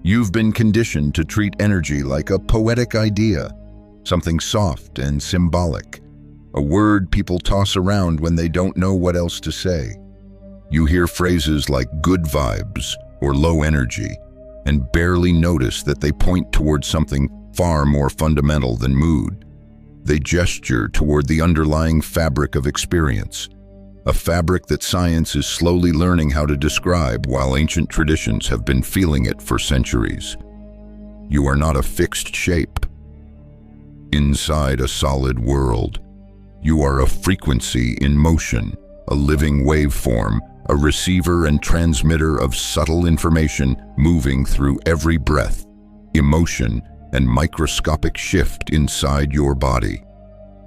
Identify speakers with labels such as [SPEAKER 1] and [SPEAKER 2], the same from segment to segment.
[SPEAKER 1] You've been conditioned to treat energy like a poetic idea, something soft and symbolic, a word people toss around when they don't know what else to say. You hear phrases like good vibes or low energy, and barely notice that they point toward something far more fundamental than mood. They gesture toward the underlying fabric of experience, a fabric that science is slowly learning how to describe while ancient traditions have been feeling it for centuries. You are not a fixed shape inside a solid world. You are a frequency in motion, a living waveform, a receiver and transmitter of subtle information moving through every breath, emotion, and microscopic shift inside your body.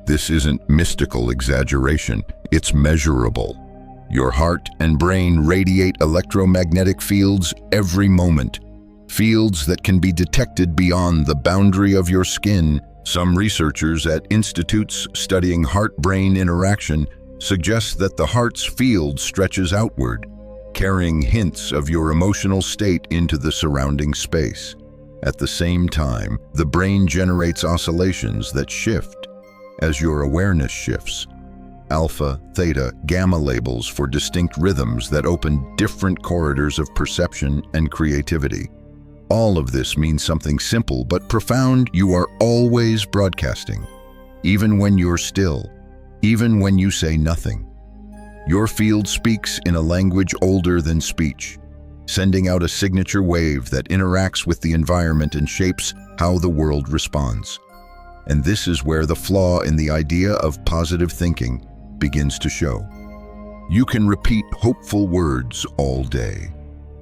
[SPEAKER 1] This isn't mystical exaggeration, it's measurable. Your heart and brain radiate electromagnetic fields every moment, fields that can be detected beyond the boundary of your skin. Some researchers at institutes studying heart-brain interaction suggest that the heart's field stretches outward, carrying hints of your emotional state into the surrounding space. At the same time, the brain generates oscillations that shift as your awareness shifts. Alpha, theta, gamma labels for distinct rhythms that open different corridors of perception and creativity. All of this means something simple but profound. You are always broadcasting, even when you're still, even when you say nothing. Your field speaks in a language older than speech, sending out a signature wave that interacts with the environment and shapes how the world responds. And this is where the flaw in the idea of positive thinking begins to show. You can repeat hopeful words all day.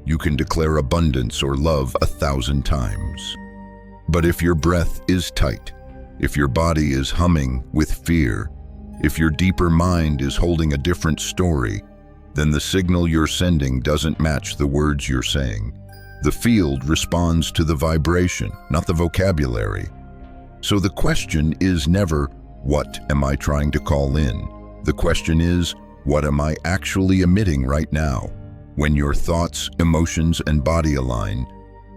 [SPEAKER 1] You can declare abundance or love 1,000 times. But if your breath is tight, if your body is humming with fear, if your deeper mind is holding a different story, then the signal you're sending doesn't match the words you're saying. The field responds to the vibration, not the vocabulary. So the question is never, what am I trying to call in? The question is, what am I actually emitting right now? When your thoughts, emotions, and body align,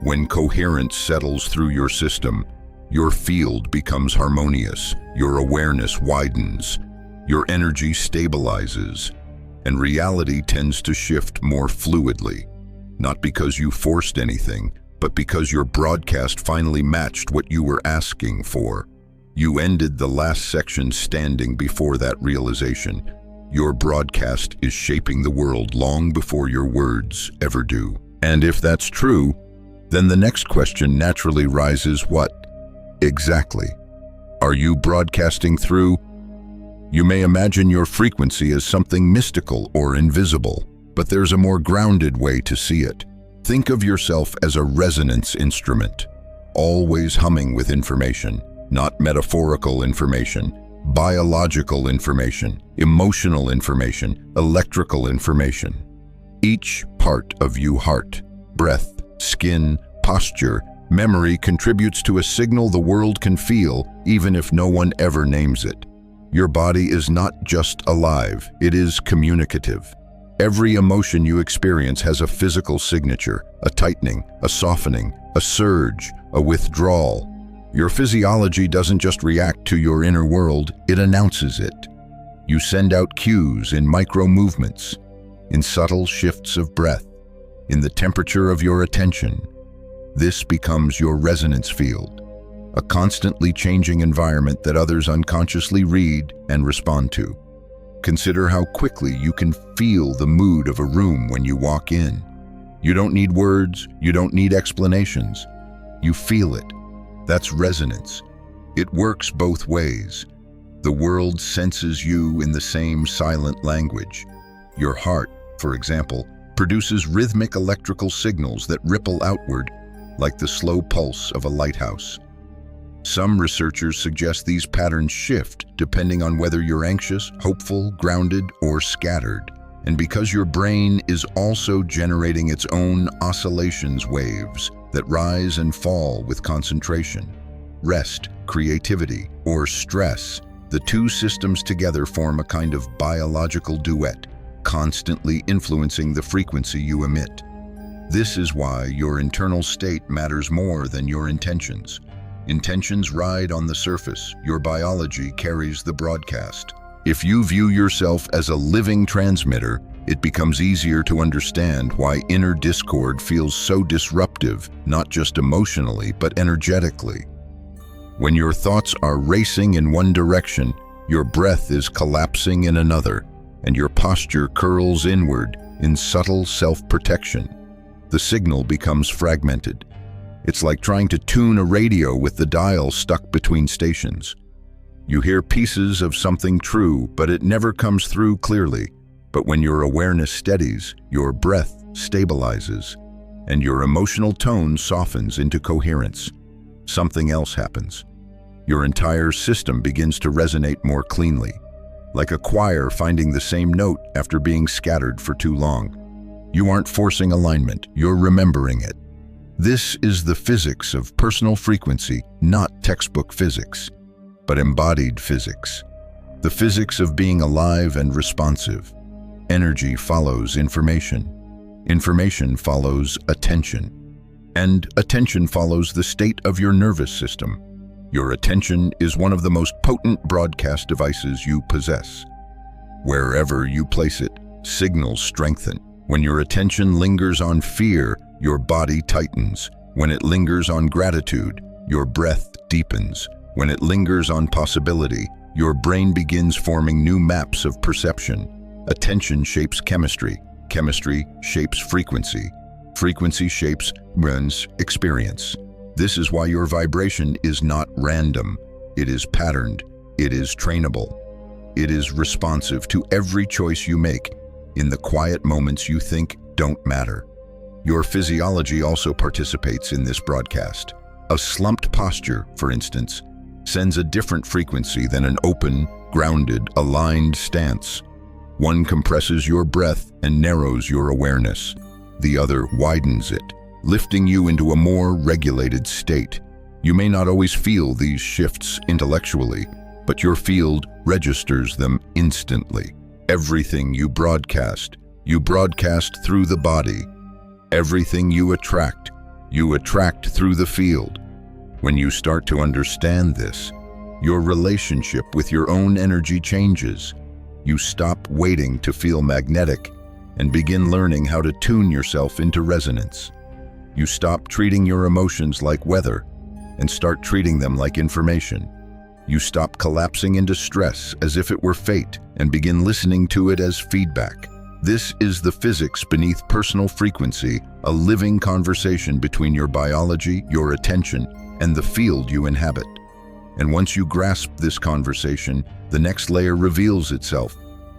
[SPEAKER 1] when coherence settles through your system, your field becomes harmonious, your awareness widens, your energy stabilizes, and reality tends to shift more fluidly. Not because you forced anything, but because your broadcast finally matched what you were asking for. You ended the last section standing before that realization. Your broadcast is shaping the world long before your words ever do. And if that's true, then the next question naturally rises: what exactly are you broadcasting through? You may imagine your frequency as something mystical or invisible, but there's a more grounded way to see it. Think of yourself as a resonance instrument, always humming with information, not metaphorical information, biological information, emotional information, electrical information. Each part of you, heart, breath, skin, posture, memory, contributes to a signal the world can feel, even if no one ever names it. Your body is not just alive, it is communicative. Every emotion you experience has a physical signature, a tightening, a softening, a surge, a withdrawal. Your physiology doesn't just react to your inner world, it announces it. You send out cues in micro movements, in subtle shifts of breath, in the temperature of your attention. This becomes your resonance field, a constantly changing environment that others unconsciously read and respond to. Consider how quickly you can feel the mood of a room when you walk in. You don't need words, you don't need explanations. You feel it. That's resonance. It works both ways. The world senses you in the same silent language. Your heart, for example, produces rhythmic electrical signals that ripple outward like the slow pulse of a lighthouse. Some researchers suggest these patterns shift depending on whether you're anxious, hopeful, grounded, or scattered. And because your brain is also generating its own oscillations waves that rise and fall with concentration, rest, creativity, or stress, the two systems together form a kind of biological duet, constantly influencing the frequency you emit. This is why your internal state matters more than your intentions. Intentions ride on the surface, your biology carries the broadcast. If you view yourself as a living transmitter, it becomes easier to understand why inner discord feels so disruptive, not just emotionally, but energetically. When your thoughts are racing in one direction, your breath is collapsing in another, and your posture curls inward in subtle self-protection. The signal becomes fragmented. It's like trying to tune a radio with the dial stuck between stations. You hear pieces of something true, but it never comes through clearly. But when your awareness steadies, your breath stabilizes, and your emotional tone softens into coherence, something else happens. Your entire system begins to resonate more cleanly, like a choir finding the same note after being scattered for too long. You aren't forcing alignment, you're remembering it. This is the physics of personal frequency, not textbook physics, but embodied physics. The physics of being alive and responsive. Energy follows information. Information follows attention. And attention follows the state of your nervous system. Your attention is one of the most potent broadcast devices you possess. Wherever you place it, signals strengthen. When your attention lingers on fear, your body tightens. When it lingers on gratitude, your breath deepens. When it lingers on possibility, your brain begins forming new maps of perception. Attention shapes chemistry. Chemistry shapes frequency. Frequency shapes experience. This is why your vibration is not random. It is patterned. It is trainable. It is responsive to every choice you make in the quiet moments you think don't matter. Your physiology also participates in this broadcast. A slumped posture, for instance, sends a different frequency than an open, grounded, aligned stance. One compresses your breath and narrows your awareness. The other widens it, lifting you into a more regulated state. You may not always feel these shifts intellectually, but your field registers them instantly. Everything you broadcast through the body. Everything you attract through the field. When you start to understand this, your relationship with your own energy changes. You stop waiting to feel magnetic and begin learning how to tune yourself into resonance. You stop treating your emotions like weather and start treating them like information. You stop collapsing into stress as if it were fate and begin listening to it as feedback. This is the physics beneath personal frequency, a living conversation between your biology, your attention, and the field you inhabit. And once you grasp this conversation, the next layer reveals itself.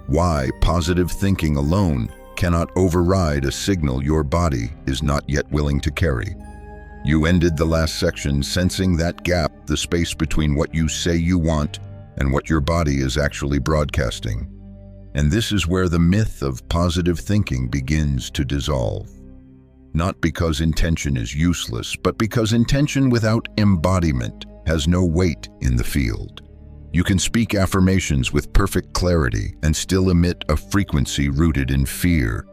[SPEAKER 1] Why positive thinking alone cannot override a signal your body is not yet willing to carry. You ended the last section sensing that gap, the space between what you say you want and what your body is actually broadcasting. And this is where the myth of positive thinking begins to dissolve. Not because intention is useless, but because intention without embodiment has no weight in the field. You can speak affirmations with perfect clarity and still emit a frequency rooted in fear.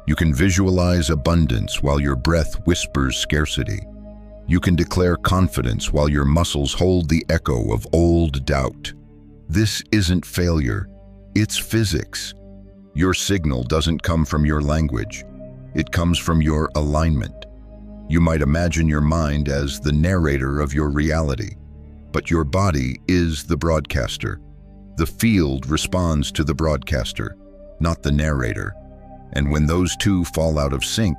[SPEAKER 1] You can visualize abundance while your breath whispers scarcity. You can declare confidence while your muscles hold the echo of old doubt. This isn't failure, it's physics. Your signal doesn't come from your language. It comes from your alignment. You might imagine your mind as the narrator of your reality, but your body is the broadcaster. The field responds to the broadcaster, not the narrator. And when those two fall out of sync,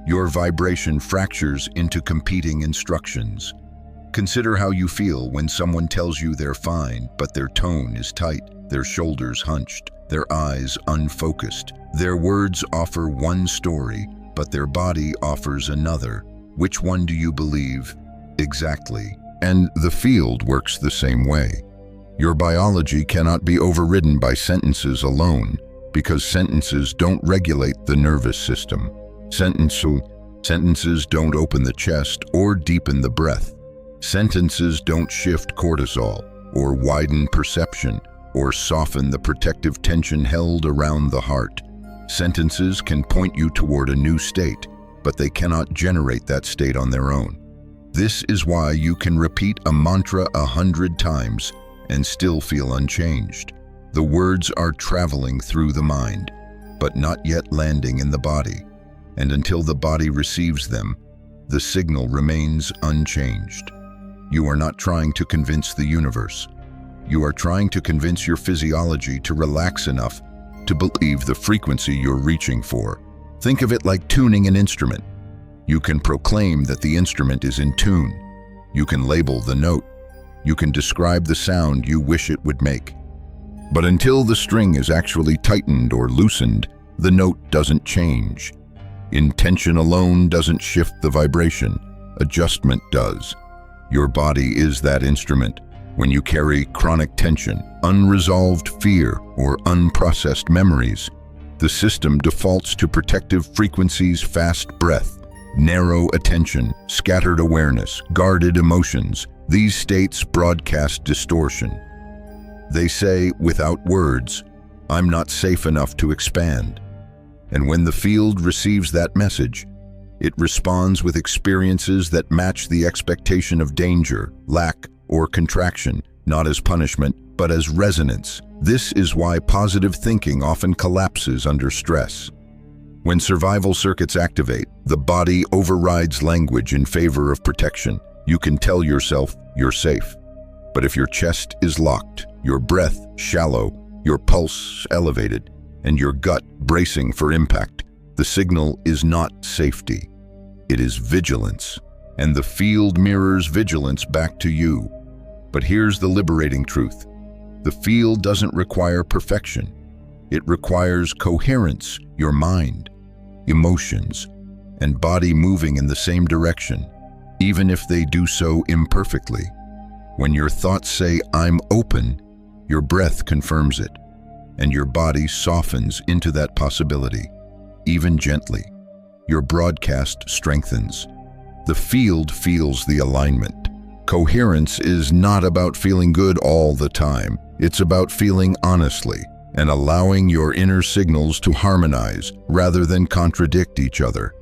[SPEAKER 1] your vibration fractures into competing instructions. Consider how you feel when someone tells you they're fine, but their tone is tight, their shoulders hunched, their eyes unfocused. Their words offer one story, but their body offers another. Which one do you believe? Exactly. And the field works the same way. Your biology cannot be overridden by sentences alone, because sentences don't regulate the nervous system. Sentences don't open the chest or deepen the breath. Sentences don't shift cortisol, or widen perception, or soften the protective tension held around the heart. Sentences can point you toward a new state, but they cannot generate that state on their own. This is why you can repeat a mantra 100 times and still feel unchanged. The words are traveling through the mind, but not yet landing in the body. And until the body receives them, the signal remains unchanged. You are not trying to convince the universe. You are trying to convince your physiology to relax enough to believe the frequency you're reaching for. Think of it like tuning an instrument. You can proclaim that the instrument is in tune. You can label the note. You can describe the sound you wish it would make. But until the string is actually tightened or loosened, the note doesn't change. Intention alone doesn't shift the vibration. Adjustment does. Your body is that instrument. When you carry chronic tension, unresolved fear, or unprocessed memories, the system defaults to protective frequencies: fast breath, narrow attention, scattered awareness, guarded emotions. These states broadcast distortion. They say, without words, "I'm not safe enough to expand." And when the field receives that message, it responds with experiences that match the expectation of danger, lack, or contraction, not as punishment, but as resonance. This is why positive thinking often collapses under stress. When survival circuits activate, the body overrides language in favor of protection. You can tell yourself you're safe. But if your chest is locked, your breath shallow, your pulse elevated, and your gut bracing for impact, the signal is not safety. It is vigilance. And the field mirrors vigilance back to you. But here's the liberating truth. The field doesn't require perfection. It requires coherence, your mind, emotions, and body moving in the same direction, even if they do so imperfectly. When your thoughts say, "I'm open," your breath confirms it, and your body softens into that possibility, even gently. Your broadcast strengthens. The field feels the alignment. Coherence is not about feeling good all the time. It's about feeling honestly and allowing your inner signals to harmonize rather than contradict each other.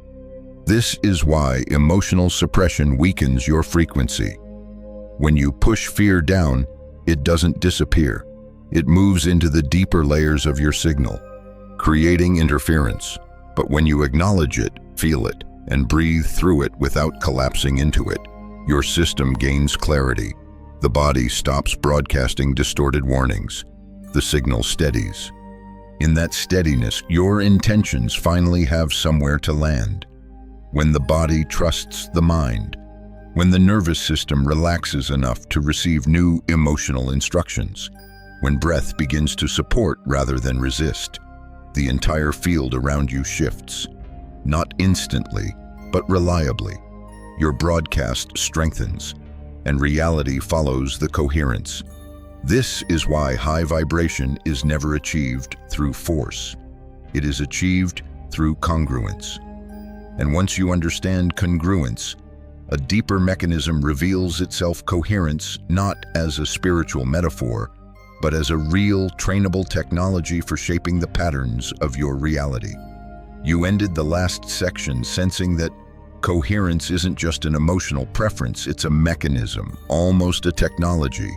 [SPEAKER 1] This is why emotional suppression weakens your frequency. When you push fear down, it doesn't disappear. It moves into the deeper layers of your signal, creating interference. But when you acknowledge it, feel it, and breathe through it without collapsing into it, your system gains clarity. The body stops broadcasting distorted warnings. The signal steadies. In that steadiness, your intentions finally have somewhere to land. When the body trusts the mind, when the nervous system relaxes enough to receive new emotional instructions, when breath begins to support rather than resist, the entire field around you shifts. Not instantly, but reliably. Your broadcast strengthens, and reality follows the coherence. This is why high vibration is never achieved through force. It is achieved through congruence. And once you understand congruence, a deeper mechanism reveals itself. Coherence not as a spiritual metaphor, but as a real, trainable technology for shaping the patterns of your reality. You ended the last section sensing that coherence isn't just an emotional preference, it's a mechanism, almost a technology.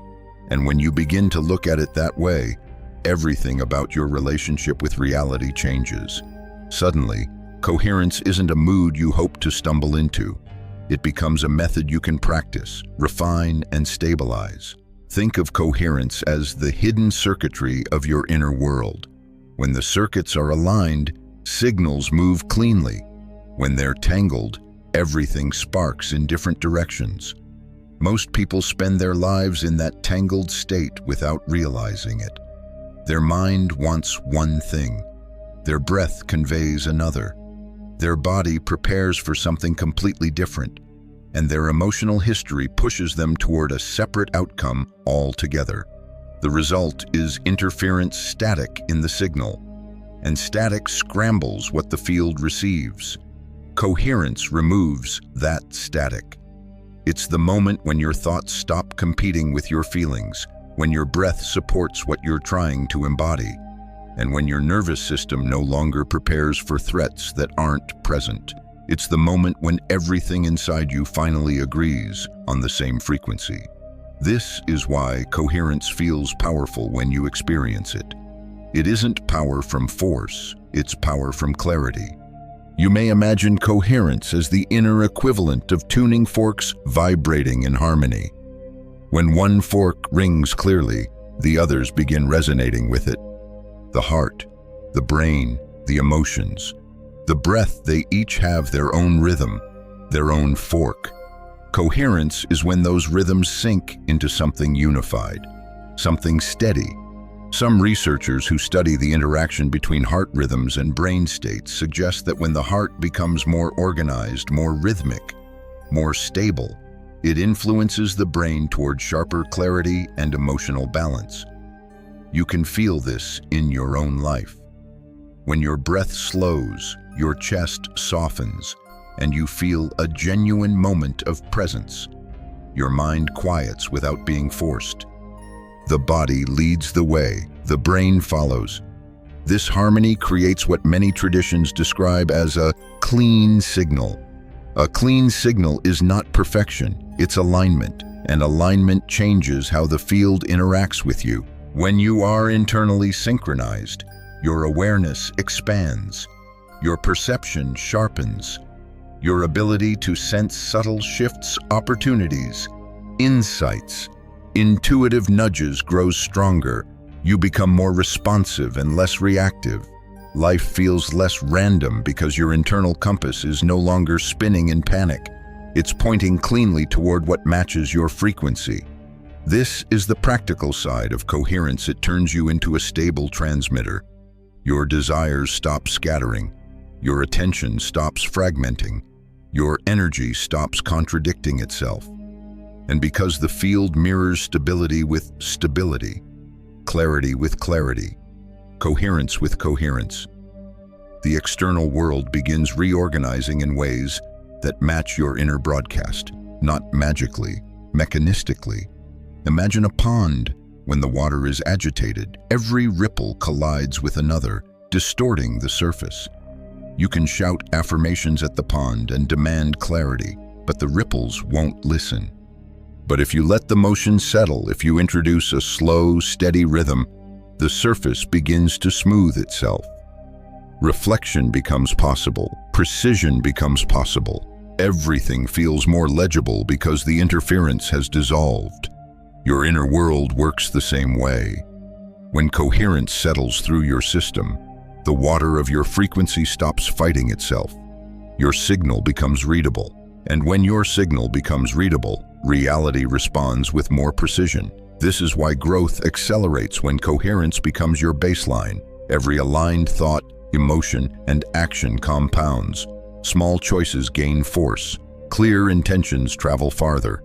[SPEAKER 1] And when you begin to look at it that way, everything about your relationship with reality changes. Suddenly, coherence isn't a mood you hope to stumble into. It becomes a method you can practice, refine, and stabilize. Think of coherence as the hidden circuitry of your inner world. When the circuits are aligned, signals move cleanly. When they're tangled, everything sparks in different directions. Most people spend their lives in that tangled state without realizing it. Their mind wants one thing. Their breath conveys another. Their body prepares for something completely different, and their emotional history pushes them toward a separate outcome altogether. The result is interference static in the signal, and static scrambles what the field receives. Coherence removes that static. It's the moment when your thoughts stop competing with your feelings, when your breath supports what you're trying to embody, and when your nervous system no longer prepares for threats that aren't present. It's the moment when everything inside you finally agrees on the same frequency. This is why coherence feels powerful when you experience it. It isn't power from force, it's power from clarity. You may imagine coherence as the inner equivalent of tuning forks vibrating in harmony. When one fork rings clearly, the others begin resonating with it. The heart, the brain, the emotions, the breath, they each have their own rhythm, their own fork. Coherence is when those rhythms sync into something unified, something steady. Some researchers who study the interaction between heart rhythms and brain states suggest that when the heart becomes more organized, more rhythmic, more stable, it influences the brain toward sharper clarity and emotional balance. You can feel this in your own life. When your breath slows, your chest softens, and you feel a genuine moment of presence. Your mind quiets without being forced. The body leads the way, the brain follows. This harmony creates what many traditions describe as a clean signal. A clean signal is not perfection, it's alignment, and alignment changes how the field interacts with you. When you are internally synchronized, your awareness expands, your perception sharpens, your ability to sense subtle shifts, opportunities, insights, intuitive nudges grows stronger. You become more responsive and less reactive. Life feels less random because your internal compass is no longer spinning in panic. It's pointing cleanly toward what matches your frequency. This is the practical side of coherence. It turns you into a stable transmitter. Your desires stop scattering. Your attention stops fragmenting. Your energy stops contradicting itself. And because the field mirrors stability with stability, clarity with clarity, coherence with coherence, the external world begins reorganizing in ways that match your inner broadcast, not magically, mechanistically. Imagine a pond. When the water is agitated, every ripple collides with another, distorting the surface. You can shout affirmations at the pond and demand clarity, but the ripples won't listen. But if you let the motion settle, if you introduce a slow, steady rhythm, the surface begins to smooth itself. Reflection becomes possible, precision becomes possible. Everything feels more legible because the interference has dissolved. Your inner world works the same way. When coherence settles through your system, the water of your frequency stops fighting itself. Your signal becomes readable. And when your signal becomes readable, reality responds with more precision. This is why growth accelerates when coherence becomes your baseline. Every aligned thought, emotion, and action compounds. Small choices gain force. Clear intentions travel farther.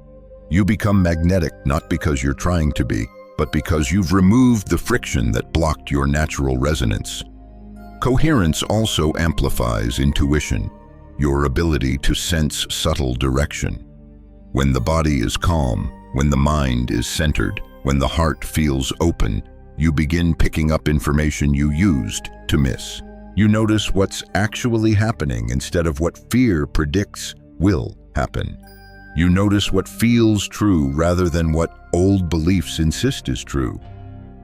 [SPEAKER 1] You become magnetic not because you're trying to be, but because you've removed the friction that blocked your natural resonance. Coherence also amplifies intuition, your ability to sense subtle direction. When the body is calm, when the mind is centered, when the heart feels open, you begin picking up information you used to miss. You notice what's actually happening instead of what fear predicts will happen. You notice what feels true rather than what old beliefs insist is true.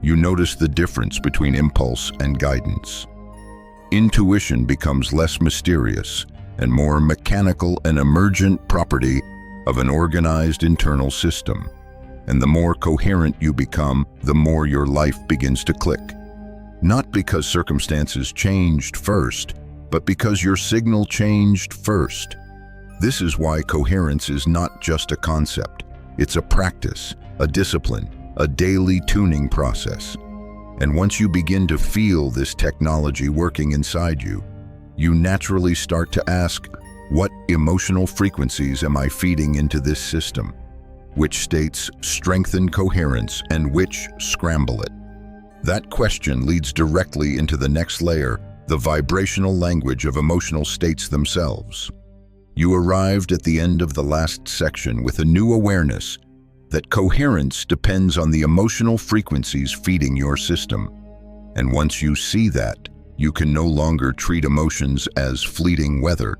[SPEAKER 1] You notice the difference between impulse and guidance. Intuition becomes less mysterious and more mechanical, an emergent property of an organized internal system. And the more coherent you become, the more your life begins to click. Not because circumstances changed first, but because your signal changed first. This is why coherence is not just a concept. It's a practice, a discipline, a daily tuning process. And once you begin to feel this technology working inside you, you naturally start to ask, what emotional frequencies am I feeding into this system? Which states strengthen coherence and which scramble it? That question leads directly into the next layer, the vibrational language of emotional states themselves. You arrived at the end of the last section with a new awareness that coherence depends on the emotional frequencies feeding your system. And once you see that, you can no longer treat emotions as fleeting weather.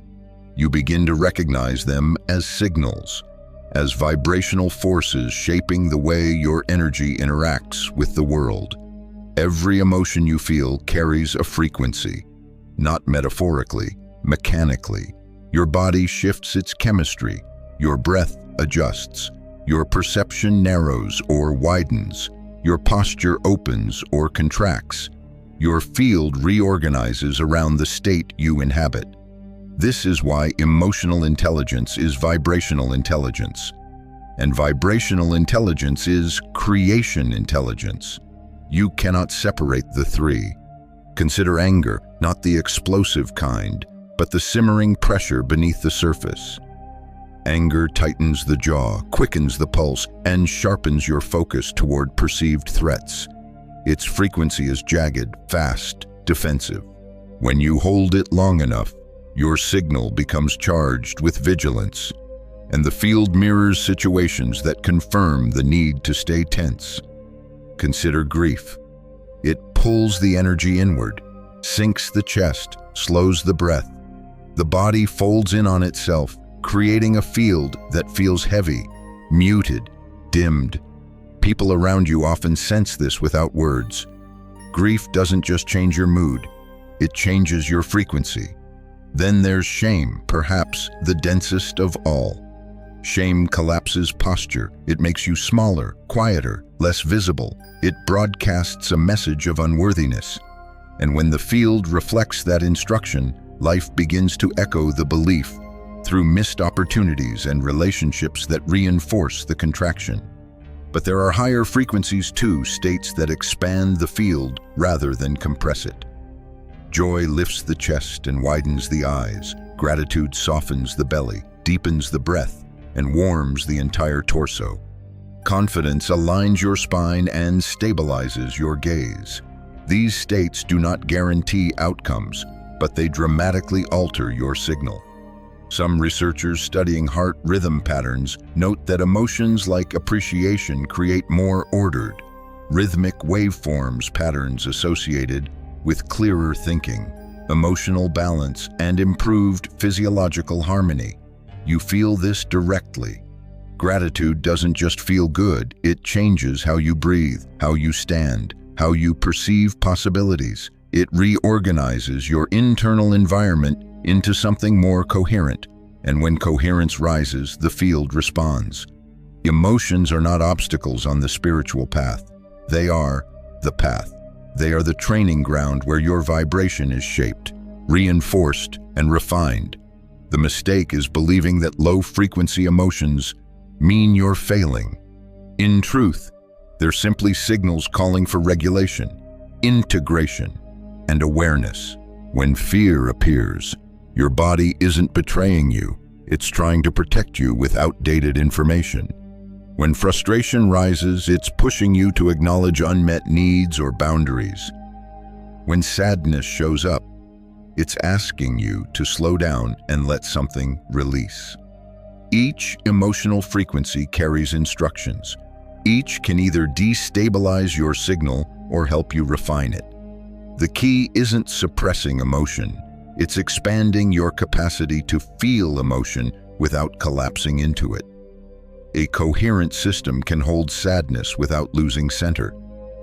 [SPEAKER 1] You begin to recognize them as signals, as vibrational forces shaping the way your energy interacts with the world. Every emotion you feel carries a frequency, not metaphorically, mechanically. Your body shifts its chemistry, your breath adjusts, your perception narrows or widens, your posture opens or contracts, your field reorganizes around the state you inhabit. This is why emotional intelligence is vibrational intelligence, and vibrational intelligence is creation intelligence. You cannot separate the three. Consider anger, not the explosive kind, but the simmering pressure beneath the surface. Anger tightens the jaw, quickens the pulse, and sharpens your focus toward perceived threats. Its frequency is jagged, fast, defensive. When you hold it long enough, your signal becomes charged with vigilance, and the field mirrors situations that confirm the need to stay tense. Consider grief. It pulls the energy inward, sinks the chest, slows the breath. The body folds in on itself, creating a field that feels heavy, muted, dimmed. People around you often sense this without words. Grief doesn't just change your mood, it changes your frequency. Then there's shame, perhaps the densest of all. Shame collapses posture. It makes you smaller, quieter, less visible. It broadcasts a message of unworthiness. And when the field reflects that instruction, life begins to echo the belief through missed opportunities and relationships that reinforce the contraction. But there are higher frequencies too, states that expand the field rather than compress it. Joy lifts the chest and widens the eyes. Gratitude softens the belly, deepens the breath, and warms the entire torso. Confidence aligns your spine and stabilizes your gaze. These states do not guarantee outcomes, but they dramatically alter your signal. Some researchers studying heart rhythm patterns note that emotions like appreciation create more ordered, rhythmic waveforms patterns associated with clearer thinking, emotional balance, and improved physiological harmony. You feel this directly. Gratitude doesn't just feel good, it changes how you breathe, how you stand, how you perceive possibilities. It reorganizes your internal environment into something more coherent, and when coherence rises, the field responds. Emotions are not obstacles on the spiritual path. They are the path. They are the training ground where your vibration is shaped, reinforced, and refined. The mistake is believing that low-frequency emotions mean you're failing. In truth, they're simply signals calling for regulation, integration, and awareness. When fear appears, your body isn't betraying you, it's trying to protect you with outdated information. When frustration rises, it's pushing you to acknowledge unmet needs or boundaries. When sadness shows up, it's asking you to slow down and let something release. Each emotional frequency carries instructions. Each can either destabilize your signal or help you refine it. The key isn't suppressing emotion, it's expanding your capacity to feel emotion without collapsing into it. A coherent system can hold sadness without losing center.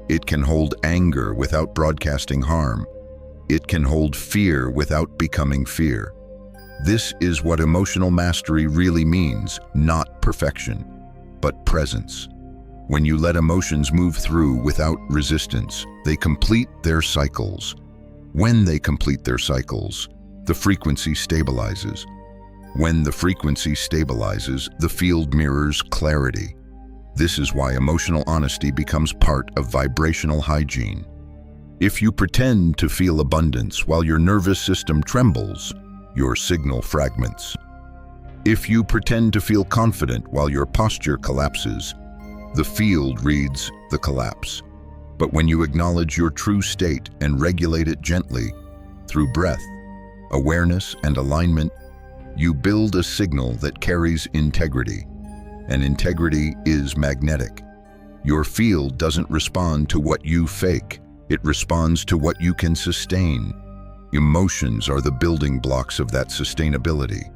[SPEAKER 1] It can hold anger without broadcasting harm. It can hold fear without becoming fear. This is what emotional mastery really means, not perfection, but presence. When you let emotions move through without resistance, they complete their cycles. When they complete their cycles, the frequency stabilizes. When the frequency stabilizes, the field mirrors clarity. This is why emotional honesty becomes part of vibrational hygiene. If you pretend to feel abundance while your nervous system trembles, your signal fragments. If you pretend to feel confident while your posture collapses, the field reads the collapse. But when you acknowledge your true state and regulate it gently, through breath, awareness, and alignment, you build a signal that carries integrity. And integrity is magnetic. Your field doesn't respond to what you fake, it responds to what you can sustain. Emotions are the building blocks of that sustainability.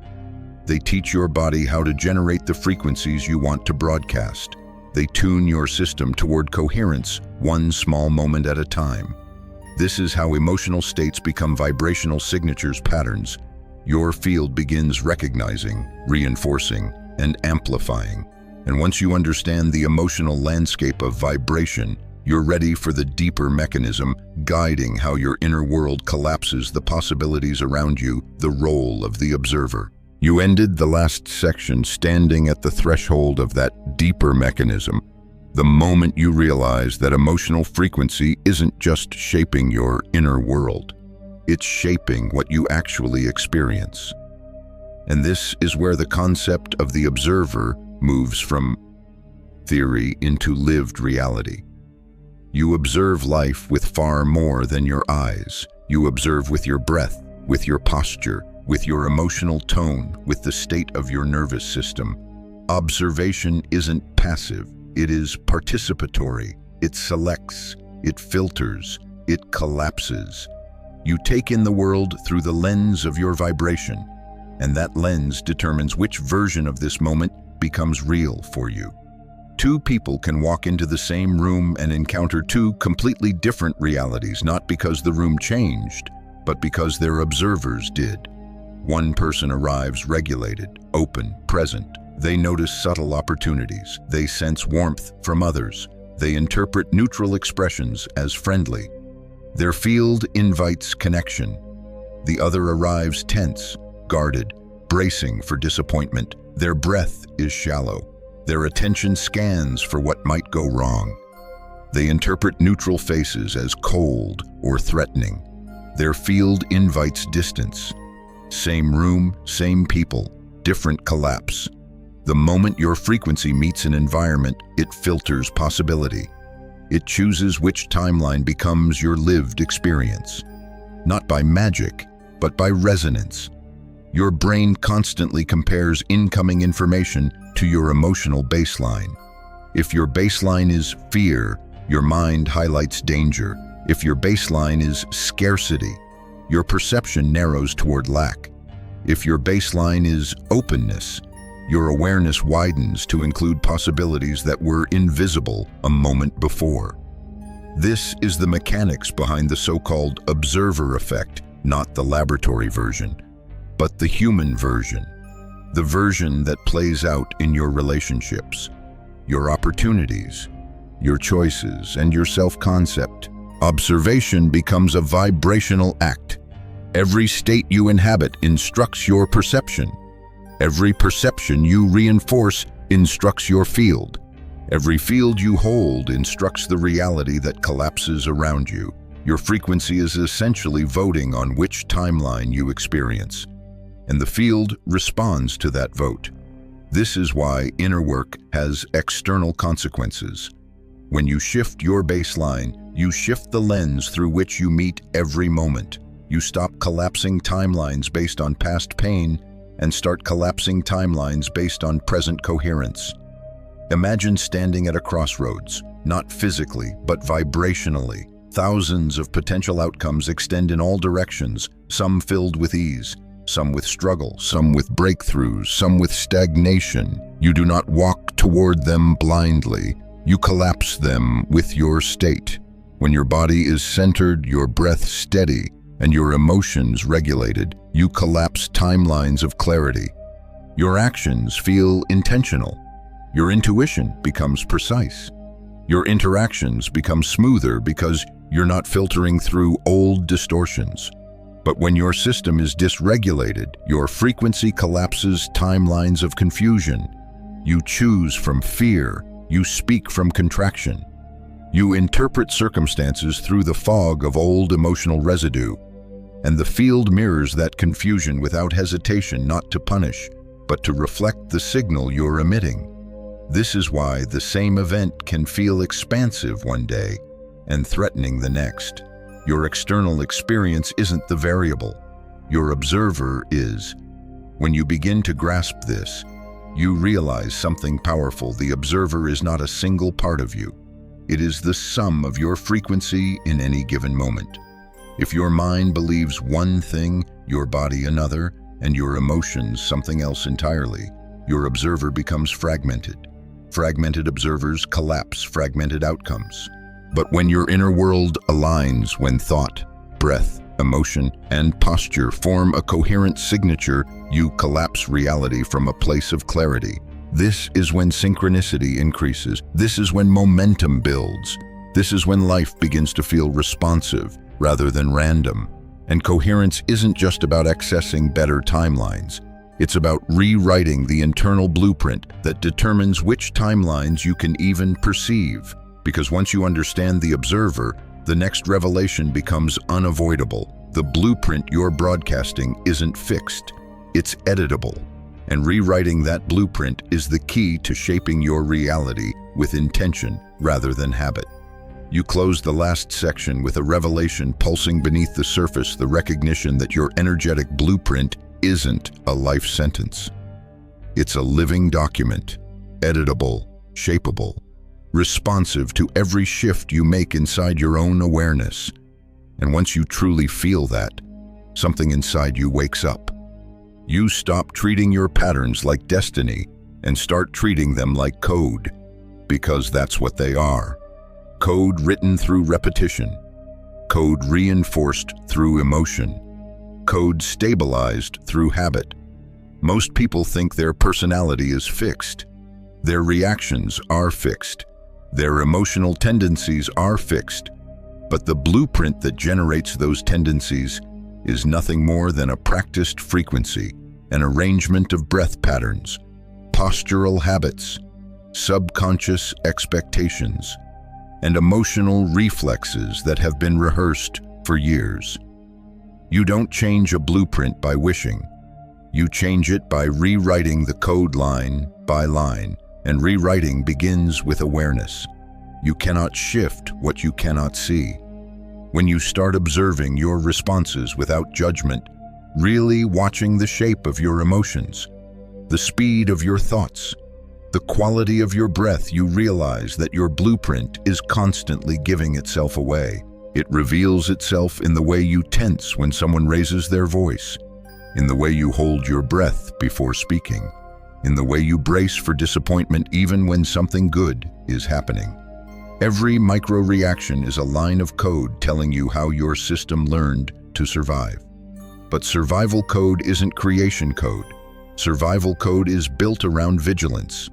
[SPEAKER 1] They teach your body how to generate the frequencies you want to broadcast. They tune your system toward coherence, one small moment at a time. This is how emotional states become vibrational signatures patterns. Your field begins recognizing, reinforcing, and amplifying. And once you understand the emotional landscape of vibration, you're ready for the deeper mechanism guiding how your inner world collapses the possibilities around you, the role of the observer. You ended the last section standing at the threshold of that deeper mechanism, the moment you realize that emotional frequency isn't just shaping your inner world, it's shaping what you actually experience. And this is where the concept of the observer moves from theory into lived reality. You observe life with far more than your eyes. You observe with your breath, with your posture, with your emotional tone, with the state of your nervous system. Observation isn't passive, it is participatory. It selects, it filters, it collapses. You take in the world through the lens of your vibration, and that lens determines which version of this moment becomes real for you. Two people can walk into the same room and encounter two completely different realities, not because the room changed, but because their observers did. One person arrives regulated, open, present. They notice subtle opportunities. They sense warmth from others. They interpret neutral expressions as friendly. Their field invites connection. The other arrives tense, guarded, bracing for disappointment. Their breath is shallow. Their attention scans for what might go wrong. They interpret neutral faces as cold or threatening. Their field invites distance. Same room, same people, different collapse. The moment your frequency meets an environment, it filters possibility. It chooses which timeline becomes your lived experience. Not by magic, but by resonance. Your brain constantly compares incoming information to your emotional baseline. If your baseline is fear, your mind highlights danger. If your baseline is scarcity, your perception narrows toward lack. If your baseline is openness, your awareness widens to include possibilities that were invisible a moment before. This is the mechanics behind the so-called observer effect, not the laboratory version, but the human version. The version that plays out in your relationships, your opportunities, your choices, and your self-concept. Observation becomes a vibrational act. Every state you inhabit instructs your perception. Every perception you reinforce instructs your field. Every field you hold instructs the reality that collapses around you. Your frequency is essentially voting on which timeline you experience, and the field responds to that vote. This is why inner work has external consequences. When you shift your baseline, you shift the lens through which you meet every moment. You stop collapsing timelines based on past pain and start collapsing timelines based on present coherence. Imagine standing at a crossroads, not physically, but vibrationally. Thousands of potential outcomes extend in all directions, some filled with ease, some with struggle, some with breakthroughs, some with stagnation. You do not walk toward them blindly. You collapse them with your state. When your body is centered, your breath steady, and your emotions regulated, you collapse timelines of clarity. Your actions feel intentional. Your intuition becomes precise. Your interactions become smoother because you're not filtering through old distortions. But when your system is dysregulated, your frequency collapses timelines of confusion. You choose from fear. You speak from contraction. You interpret circumstances through the fog of old emotional residue. And the field mirrors that confusion without hesitation, not to punish, but to reflect the signal you're emitting. This is why the same event can feel expansive one day and threatening the next. Your external experience isn't the variable. Your observer is. When you begin to grasp this, you realize something powerful. The observer is not a single part of you. It is the sum of your frequency in any given moment. If your mind believes one thing, your body another, and your emotions something else entirely, your observer becomes fragmented. Fragmented observers collapse fragmented outcomes. But when your inner world aligns, when thought, breath, emotion, and posture form a coherent signature, you collapse reality from a place of clarity. This is when synchronicity increases. This is when momentum builds. This is when life begins to feel responsive rather than random. And coherence isn't just about accessing better timelines. It's about rewriting the internal blueprint that determines which timelines you can even perceive. Because once you understand the observer, the next revelation becomes unavoidable. The blueprint you're broadcasting isn't fixed, it's editable. And rewriting that blueprint is the key to shaping your reality with intention rather than habit. You close the last section with a revelation pulsing beneath the surface, the recognition that your energetic blueprint isn't a life sentence. It's a living document, editable, shapeable, responsive to every shift you make inside your own awareness. And once you truly feel that, something inside you wakes up. You stop treating your patterns like destiny and start treating them like code, because that's what they are. Code written through repetition, code reinforced through emotion, code stabilized through habit. Most people think their personality is fixed. Their reactions are fixed. Their emotional tendencies are fixed. But the blueprint that generates those tendencies is nothing more than a practiced frequency, an arrangement of breath patterns, postural habits, subconscious expectations, and emotional reflexes that have been rehearsed for years. You don't change a blueprint by wishing. You change it by rewriting the code line by line, and rewriting begins with awareness. You cannot shift what you cannot see. When you start observing your responses without judgment, really watching the shape of your emotions, the speed of your thoughts, the quality of your breath, you realize that your blueprint is constantly giving itself away. It reveals itself in the way you tense when someone raises their voice, in the way you hold your breath before speaking, in the way you brace for disappointment even when something good is happening. Every micro-reaction is a line of code telling you how your system learned to survive. But survival code isn't creation code. Survival code is built around vigilance.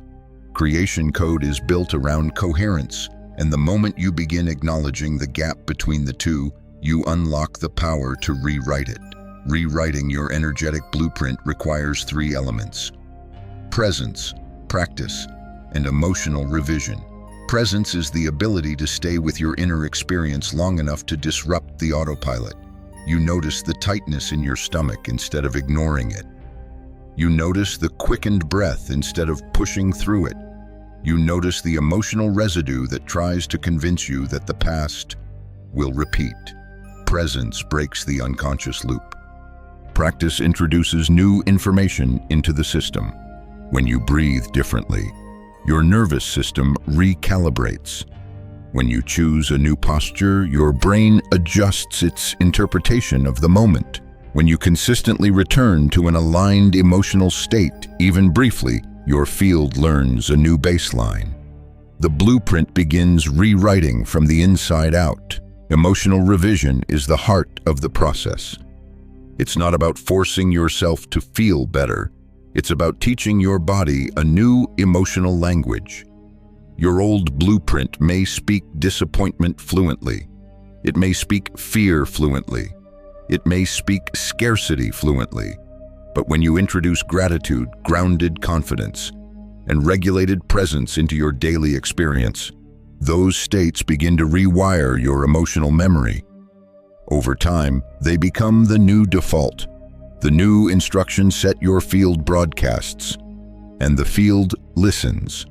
[SPEAKER 1] Creation code is built around coherence, and the moment you begin acknowledging the gap between the two, you unlock the power to rewrite it. Rewriting your energetic blueprint requires 3 elements: presence, practice, and emotional revision. Presence is the ability to stay with your inner experience long enough to disrupt the autopilot. You notice the tightness in your stomach instead of ignoring it. You notice the quickened breath instead of pushing through it. You notice the emotional residue that tries to convince you that the past will repeat. Presence breaks the unconscious loop. Practice introduces new information into the system. When you breathe differently, your nervous system recalibrates. When you choose a new posture, your brain adjusts its interpretation of the moment. When you consistently return to an aligned emotional state, even briefly, your field learns a new baseline. The blueprint begins rewriting from the inside out. Emotional revision is the heart of the process. It's not about forcing yourself to feel better. It's about teaching your body a new emotional language. Your old blueprint may speak disappointment fluently. It may speak fear fluently. It may speak scarcity fluently. But when you introduce gratitude, grounded confidence, and regulated presence into your daily experience, those states begin to rewire your emotional memory. Over time, they become the new default. The new instruction set your field broadcasts, and the field listens.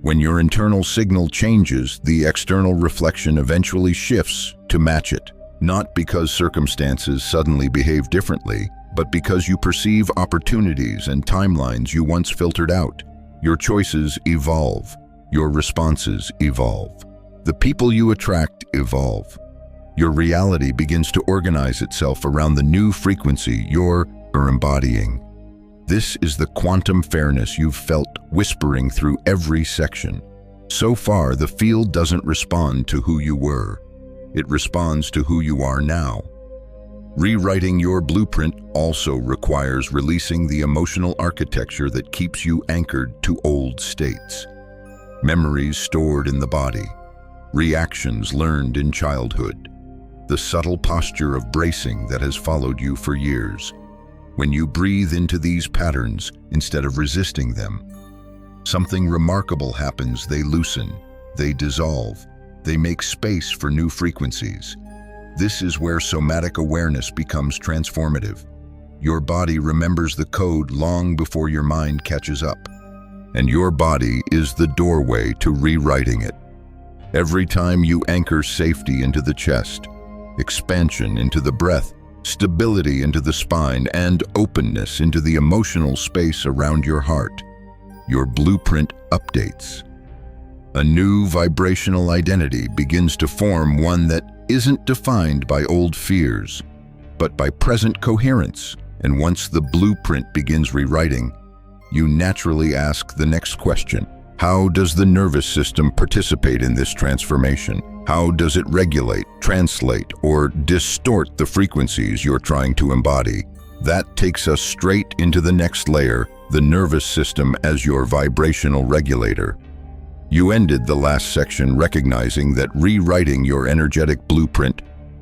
[SPEAKER 1] When your internal signal changes, the external reflection eventually shifts to match it, not because circumstances suddenly behave differently, but because you perceive opportunities and timelines you once filtered out. Your choices evolve. Your responses evolve. The people you attract evolve. Your reality begins to organize itself around the new frequency you're embodying. This is the quantum fairness you've felt whispering through every section. So far, the field doesn't respond to who you were. It responds to who you are now. Rewriting your blueprint also requires releasing the emotional architecture that keeps you anchored to old states. Memories stored in the body, reactions learned in childhood, the subtle posture of bracing that has followed you for years. When you breathe into these patterns instead of resisting them, something remarkable happens. They loosen, they dissolve, they make space for new frequencies. This is where somatic awareness becomes transformative. Your body remembers the code long before your mind catches up, and your body is the doorway to rewriting it. Every time you anchor safety into the chest, expansion into the breath, stability into the spine, and openness into the emotional space around your heart, your blueprint updates. A new vibrational identity begins to form, one that isn't defined by old fears, but by present coherence. And once the blueprint begins rewriting, you naturally ask the next question. How does the nervous system participate in this transformation? How does it regulate, translate, or distort the frequencies you're trying to embody? That takes us straight into the next layer, the nervous system as your vibrational regulator. You ended the last section recognizing that rewriting your energetic blueprint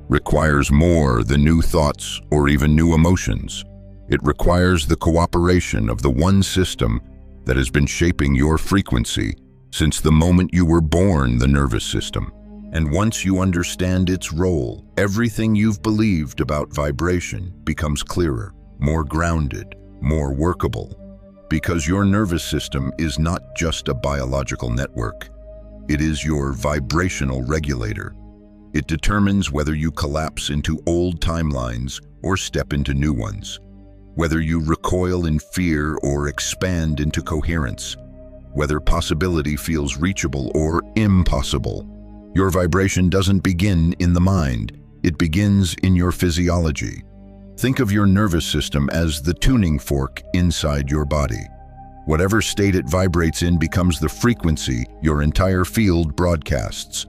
[SPEAKER 1] requires more than new thoughts or even new emotions. It requires the cooperation of the one system that has been shaping your frequency since the moment you were born, the nervous system. And once you understand its role, everything you've believed about vibration becomes clearer, more grounded, more workable. Because your nervous system is not just a biological network. It is your vibrational regulator. It determines whether you collapse into old timelines or step into new ones, whether you recoil in fear or expand into coherence, whether possibility feels reachable or impossible. Your vibration doesn't begin in the mind, it begins in your physiology. Think of your nervous system as the tuning fork inside your body. Whatever state it vibrates in becomes the frequency your entire field broadcasts.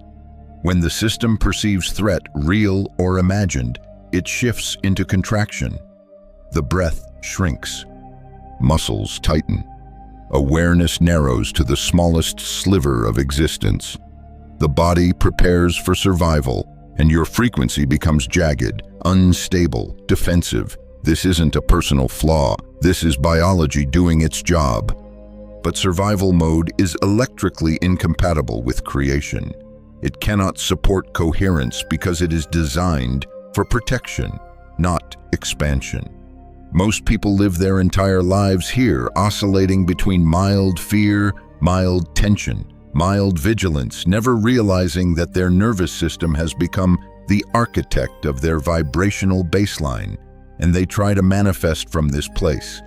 [SPEAKER 1] When the system perceives threat, real or imagined, it shifts into contraction. The breath shrinks. Muscles tighten. Awareness narrows to the smallest sliver of existence. The body prepares for survival, and your frequency becomes jagged, unstable, defensive. This isn't a personal flaw. This is biology doing its job. But survival mode is electrically incompatible with creation. It cannot support coherence because it is designed for protection, not expansion. Most people live their entire lives here, oscillating between mild fear, mild tension, mild vigilance, never realizing that their nervous system has become the architect of their vibrational baseline, and they try to manifest from this place.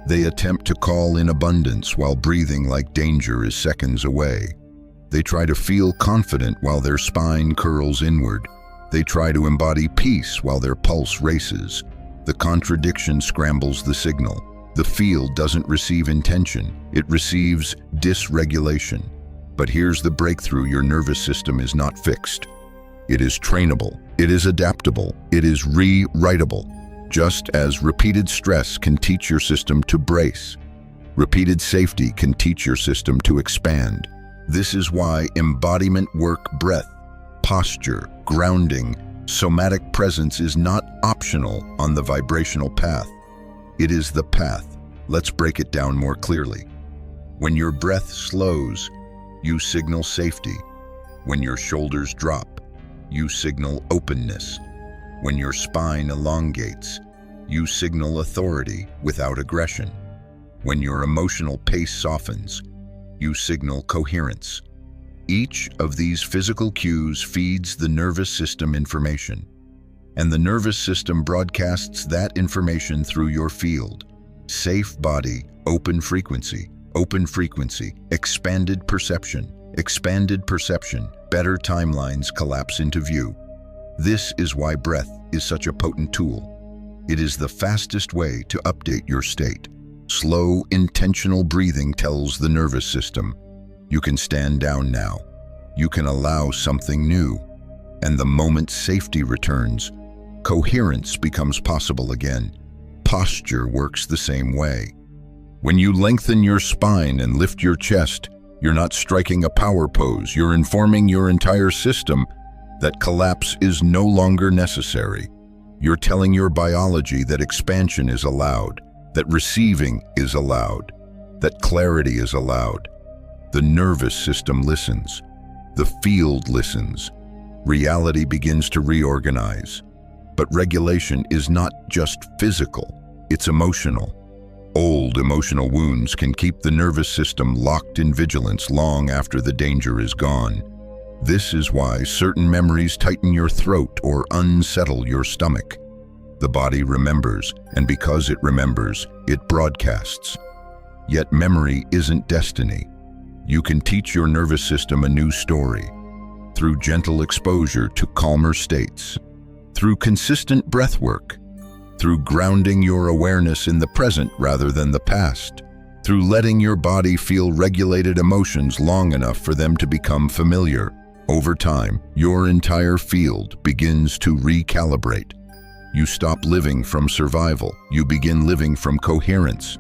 [SPEAKER 1] They attempt to call in abundance while breathing like danger is seconds away. They try to feel confident while their spine curls inward. They try to embody peace while their pulse races. The contradiction scrambles the signal. The field doesn't receive intention, it receives dysregulation. But here's the breakthrough: your nervous system is not fixed. It is trainable, it is adaptable, it is rewritable. Just as repeated stress can teach your system to brace, repeated safety can teach your system to expand. This is why embodiment work, breath, posture, grounding, somatic presence is not optional on the vibrational path. It is the path. Let's break it down more clearly. When your breath slows, you signal safety. When your shoulders drop, you signal openness. When your spine elongates, you signal authority without aggression. When your emotional pace softens, you signal coherence. Each of these physical cues feeds the nervous system information, and the nervous system broadcasts that information through your field. Safe body, open frequency, expanded perception, better timelines collapse into view. This is why breath is such a potent tool. It is the fastest way to update your state. Slow, intentional breathing tells the nervous system, you can stand down now. You can allow something new. And the moment safety returns, coherence becomes possible again. Posture works the same way. When you lengthen your spine and lift your chest, you're not striking a power pose. You're informing your entire system that collapse is no longer necessary. You're telling your biology that expansion is allowed, that receiving is allowed, that clarity is allowed. The nervous system listens. The field listens. Reality begins to reorganize. But regulation is not just physical, it's emotional. Old emotional wounds can keep the nervous system locked in vigilance long after the danger is gone. This is why certain memories tighten your throat or unsettle your stomach. The body remembers, and because it remembers, it broadcasts. Yet memory isn't destiny. You can teach your nervous system a new story through gentle exposure to calmer states, through consistent breath work, through grounding your awareness in the present rather than the past, through letting your body feel regulated emotions long enough for them to become familiar. Over time, your entire field begins to recalibrate. You stop living from survival. You begin living from coherence.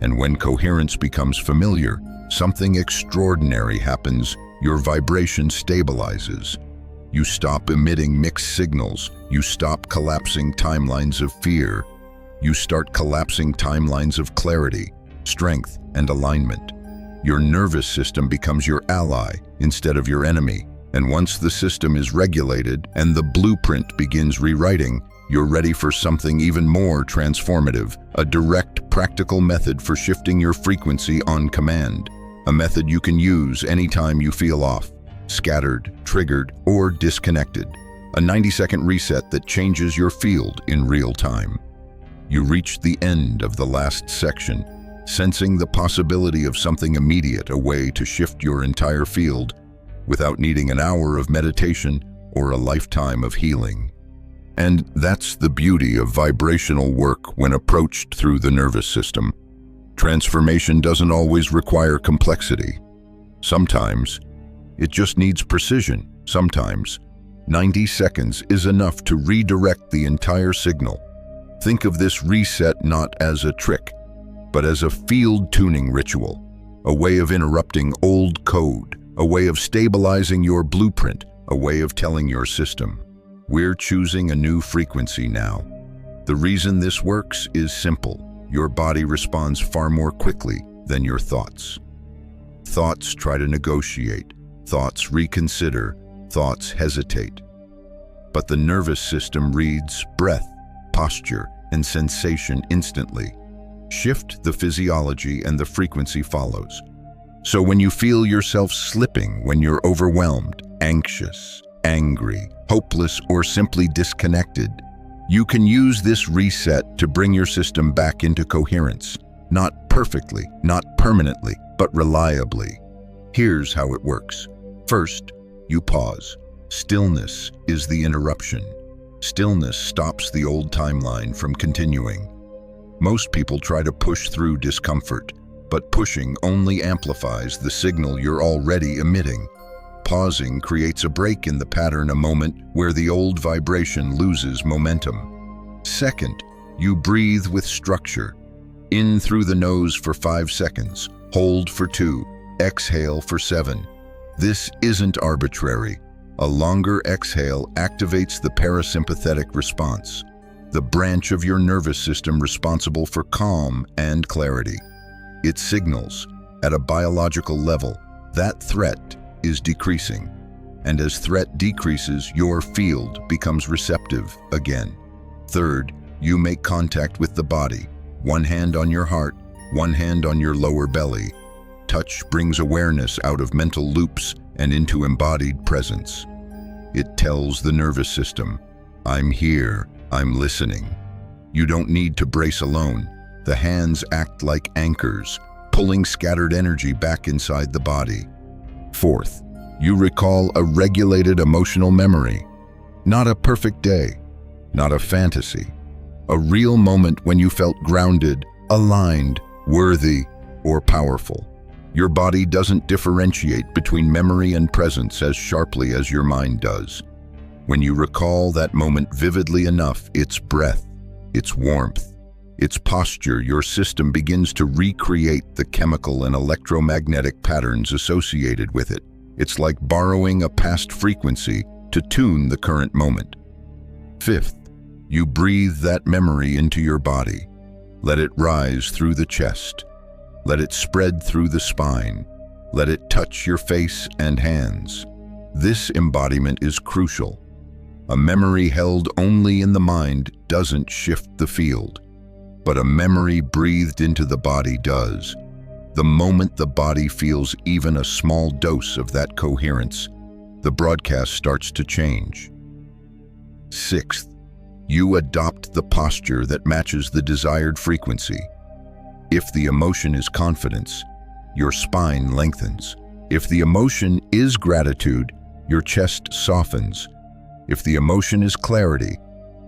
[SPEAKER 1] And when coherence becomes familiar, something extraordinary happens. Your vibration stabilizes. You stop emitting mixed signals. You stop collapsing timelines of fear. You start collapsing timelines of clarity, strength, and alignment. Your nervous system becomes your ally instead of your enemy. And once the system is regulated and the blueprint begins rewriting, you're ready for something even more transformative, a direct, practical method for shifting your frequency on command. A method you can use anytime you feel off, scattered, triggered, or disconnected. A 90-second reset that changes your field in real time. You reach the end of the last section, sensing the possibility of something immediate, a way to shift your entire field without needing an hour of meditation or a lifetime of healing. And that's the beauty of vibrational work when approached through the nervous system. Transformation doesn't always require complexity. Sometimes it just needs precision. Sometimes 90 seconds is enough to redirect the entire signal. Think of this reset not as a trick, but as a field tuning ritual, a way of interrupting old code, a way of stabilizing your blueprint, a way of telling your system, we're choosing a new frequency now. The reason this works is simple. Your body responds far more quickly than your thoughts. Thoughts try to negotiate. Thoughts reconsider. Thoughts hesitate. But the nervous system reads breath, posture, and sensation instantly. Shift the physiology and the frequency follows. So when you feel yourself slipping, when you're overwhelmed, anxious, angry, hopeless, or simply disconnected, you can use this reset to bring your system back into coherence. Not perfectly, not permanently, but reliably. Here's how it works. First, you pause. Stillness is the interruption. Stillness stops the old timeline from continuing. Most people try to push through discomfort, but pushing only amplifies the signal you're already emitting. Pausing creates a break in the pattern, a moment where the old vibration loses momentum. Second, you breathe with structure. In through the nose for 5 seconds, hold for 2, exhale for 7. This isn't arbitrary. A longer exhale activates the parasympathetic response, the branch of your nervous system responsible for calm and clarity. It signals, at a biological level, that threat is decreasing. And as threat decreases, your field becomes receptive again. Third, you make contact with the body. One hand on your heart, one hand on your lower belly. Touch brings awareness out of mental loops and into embodied presence. It tells the nervous system, I'm here, I'm listening. You don't need to brace alone. The hands act like anchors, pulling scattered energy back inside the body. Fourth, you recall a regulated emotional memory. Not a perfect day, not a fantasy. A real moment when you felt grounded, aligned, worthy, or powerful. Your body doesn't differentiate between memory and presence as sharply as your mind does. When you recall that moment vividly enough, its breath, its warmth, its posture, your system begins to recreate the chemical and electromagnetic patterns associated with it. It's like borrowing a past frequency to tune the current moment. Fifth, you breathe that memory into your body. Let it rise through the chest. Let it spread through the spine. Let it touch your face and hands. This embodiment is crucial. A memory held only in the mind doesn't shift the field, but a memory breathed into the body does. The moment the body feels even a small dose of that coherence, the broadcast starts to change. Sixth, you adopt the posture that matches the desired frequency. If the emotion is confidence, your spine lengthens. If the emotion is gratitude, your chest softens. If the emotion is clarity,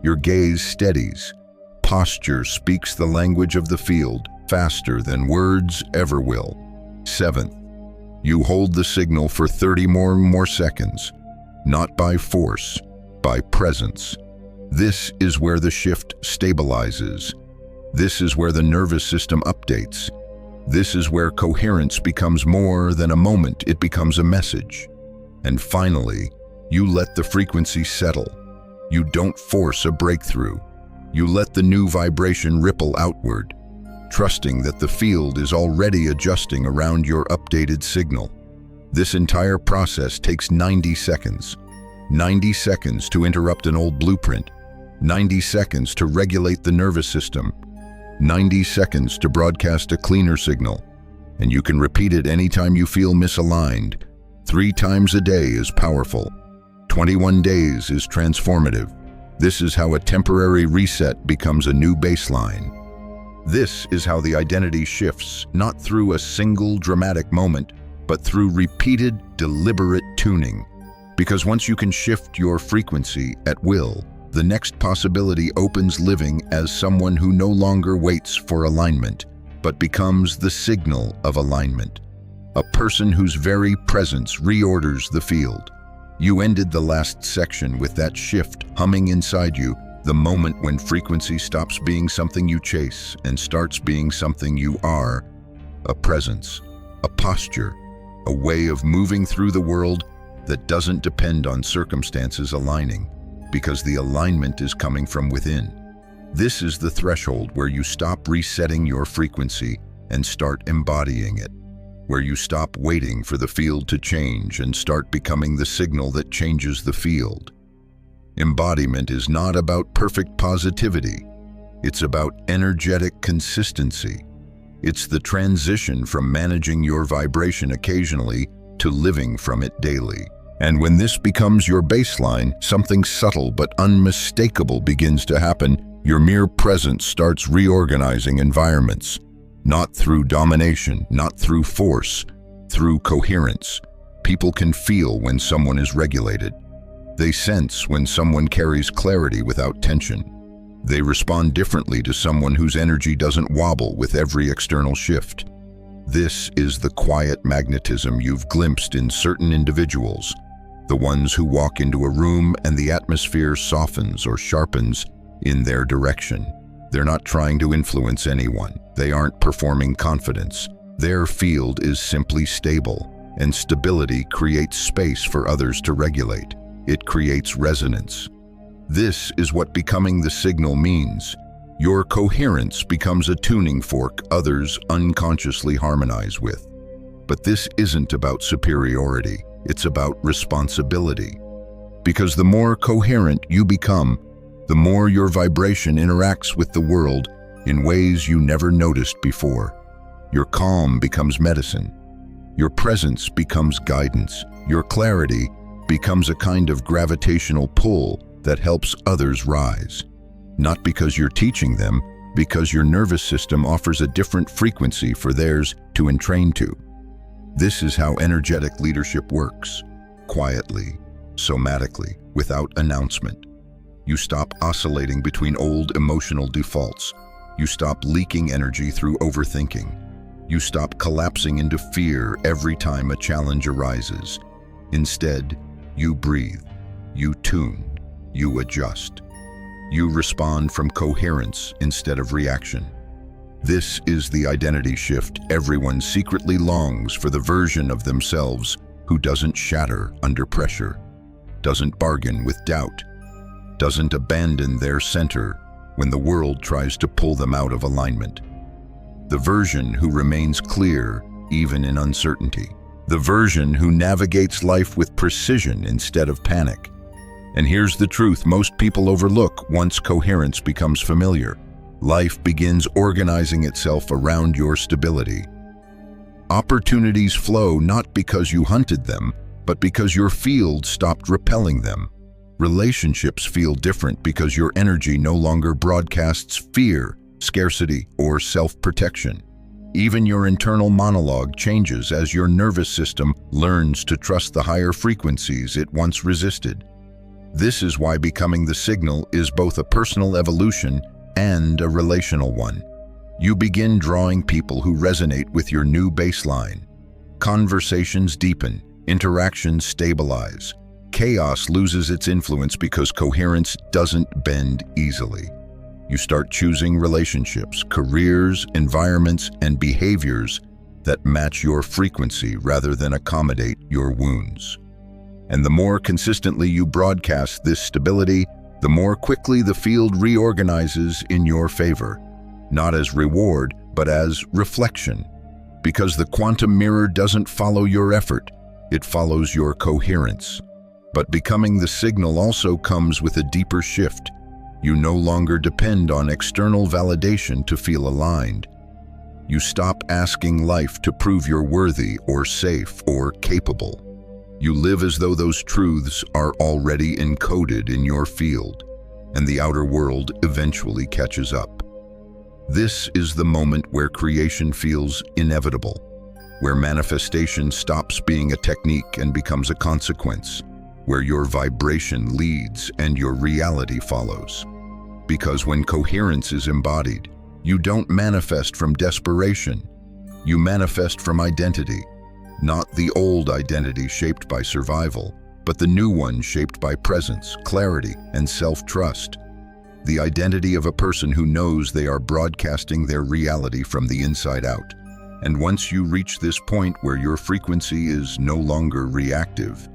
[SPEAKER 1] your gaze steadies. Posture speaks the language of the field faster than words ever will. Seventh, you hold the signal for 30 more seconds, not by force, by presence. This is where the shift stabilizes. This is where the nervous system updates. This is where coherence becomes more than a moment, it becomes a message. And finally, you let the frequency settle. You don't force a breakthrough. You let the new vibration ripple outward, trusting that the field is already adjusting around your updated signal. This entire process takes 90 seconds. 90 seconds to interrupt an old blueprint. 90 seconds to regulate the nervous system. 90 seconds to broadcast a cleaner signal. And you can repeat it anytime you feel misaligned. 3 times a day is powerful. 21 days is transformative. This is how a temporary reset becomes a new baseline. This is how the identity shifts, not through a single dramatic moment, but through repeated, deliberate tuning. Because once you can shift your frequency at will, the next possibility opens living as someone who no longer waits for alignment, but becomes the signal of alignment. A person whose very presence reorders the field. You ended the last section with that shift humming inside you, the moment when frequency stops being something you chase and starts being something you are. A presence, a posture, a way of moving through the world that doesn't depend on circumstances aligning, because the alignment is coming from within. This is the threshold where you stop resetting your frequency and start embodying it, where you stop waiting for the field to change and start becoming the signal that changes the field. Embodiment is not about perfect positivity. It's about energetic consistency. It's the transition from managing your vibration occasionally to living from it daily. And when this becomes your baseline, something subtle but unmistakable begins to happen. Your mere presence starts reorganizing environments, not through domination, not through force, through coherence. People can feel when someone is regulated. They sense when someone carries clarity without tension. They respond differently to someone whose energy doesn't wobble with every external shift. This is the quiet magnetism you've glimpsed in certain individuals. The ones who walk into a room and the atmosphere softens or sharpens in their direction. They're not trying to influence anyone. They aren't performing confidence. Their field is simply stable, and stability creates space for others to regulate. It creates resonance. This is what becoming the signal means. Your coherence becomes a tuning fork others unconsciously harmonize with. But this isn't about superiority. It's about responsibility. Because the more coherent you become, the more your vibration interacts with the world in ways you never noticed before. Your calm becomes medicine. Your presence becomes guidance. Your clarity becomes a kind of gravitational pull that helps others rise. Not because you're teaching them, because your nervous system offers a different frequency for theirs to entrain to. This is how energetic leadership works. Quietly, somatically, without announcement. You stop oscillating between old emotional defaults. You stop leaking energy through overthinking. You stop collapsing into fear every time a challenge arises. Instead, you breathe, you tune, you adjust. You respond from coherence instead of reaction. This is the identity shift everyone secretly longs for, the version of themselves who doesn't shatter under pressure, doesn't bargain with doubt, doesn't abandon their center when the world tries to pull them out of alignment. The version who remains clear even in uncertainty. The version who navigates life with precision instead of panic. And here's the truth most people overlook once coherence becomes familiar. Life begins organizing itself around your stability. Opportunities flow not because you hunted them, but because your field stopped repelling them. Relationships feel different because your energy no longer broadcasts fear, scarcity, or self-protection. Even your internal monologue changes as your nervous system learns to trust the higher frequencies it once resisted. This is why becoming the signal is both a personal evolution and a relational one. You begin drawing people who resonate with your new baseline. Conversations deepen, interactions stabilize. Chaos loses its influence because coherence doesn't bend easily. You start choosing relationships, careers, environments, and behaviors that match your frequency rather than accommodate your wounds. And the more consistently you broadcast this stability, the more quickly the field reorganizes in your favor, not as reward, but as reflection. Because the quantum mirror doesn't follow your effort, it follows your coherence. But becoming the signal also comes with a deeper shift. You no longer depend on external validation to feel aligned. You stop asking life to prove you're worthy or safe or capable. You live as though those truths are already encoded in your field, and the outer world eventually catches up. This is the moment where creation feels inevitable, where manifestation stops being a technique and becomes a consequence, where your vibration leads and your reality follows. Because when coherence is embodied, you don't manifest from desperation, you manifest from identity. Not the old identity shaped by survival, but the new one shaped by presence, clarity, and self-trust. The identity of a person who knows they are broadcasting their reality from the inside out. And once you reach this point where your frequency is no longer reactive,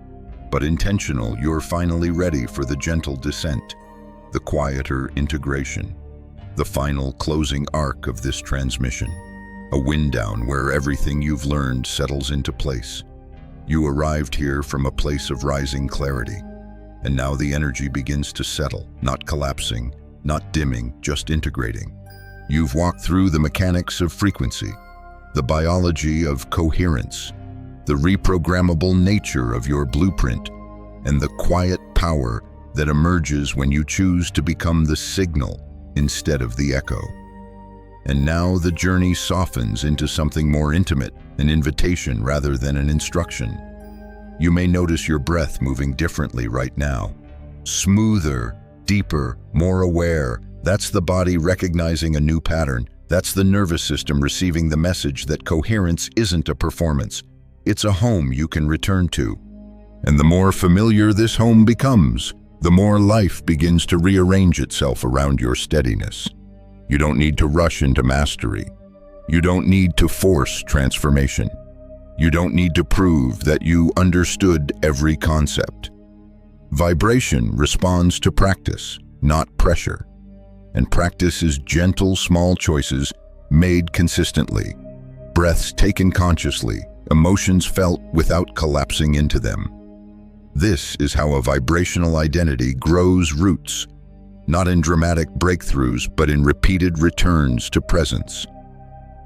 [SPEAKER 1] but intentional, you're finally ready for the gentle descent, the quieter integration, the final closing arc of this transmission. A wind down where everything you've learned settles into place. You arrived here from a place of rising clarity, and now the energy begins to settle, not collapsing, not dimming, just integrating. You've walked through the mechanics of frequency, the biology of coherence, the reprogrammable nature of your blueprint, and the quiet power that emerges when you choose to become the signal instead of the echo. And now the journey softens into something more intimate, an invitation rather than an instruction. You may notice your breath moving differently right now. Smoother, deeper, more aware. That's the body recognizing a new pattern. That's the nervous system receiving the message that coherence isn't a performance. It's a home you can return to. And the more familiar this home becomes, the more life begins to rearrange itself around your steadiness. You don't need to rush into mastery. You don't need to force transformation. You don't need to prove that you understood every concept. Vibration responds to practice, not pressure. And practice is gentle, small choices made consistently. Breaths taken consciously, emotions felt without collapsing into them. This is how a vibrational identity grows roots. Not in dramatic breakthroughs, but in repeated returns to presence.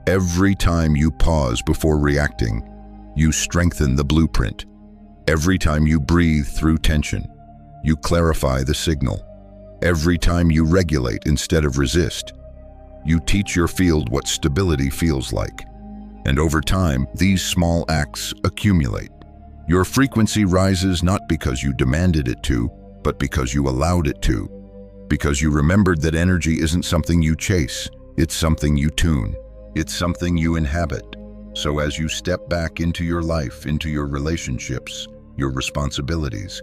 [SPEAKER 1] Every time you pause before reacting, you strengthen the blueprint. Every time you breathe through tension, you clarify the signal. Every time you regulate instead of resist, you teach your field what stability feels like. And over time, these small acts accumulate. Your frequency rises not because you demanded it to, but because you allowed it to. Because you remembered that energy isn't something you chase, It's something you tune. It's something you inhabit. So as you step back into your life, into your relationships, your responsibilities,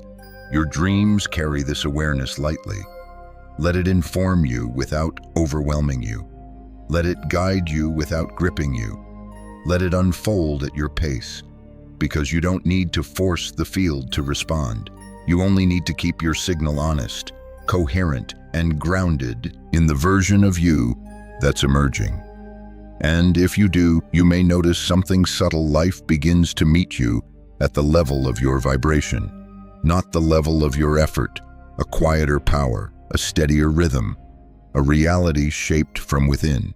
[SPEAKER 1] your dreams carry this awareness lightly. Let it inform you without overwhelming you. Let it guide you without gripping you. Let it unfold at your pace, because you don't need to force the field to respond. You only need to keep your signal honest, coherent, and grounded in the version of you that's emerging. And if you do, you may notice something subtle. Life begins to meet you at the level of your vibration, not the level of your effort, a quieter power, a steadier rhythm, a reality shaped from within.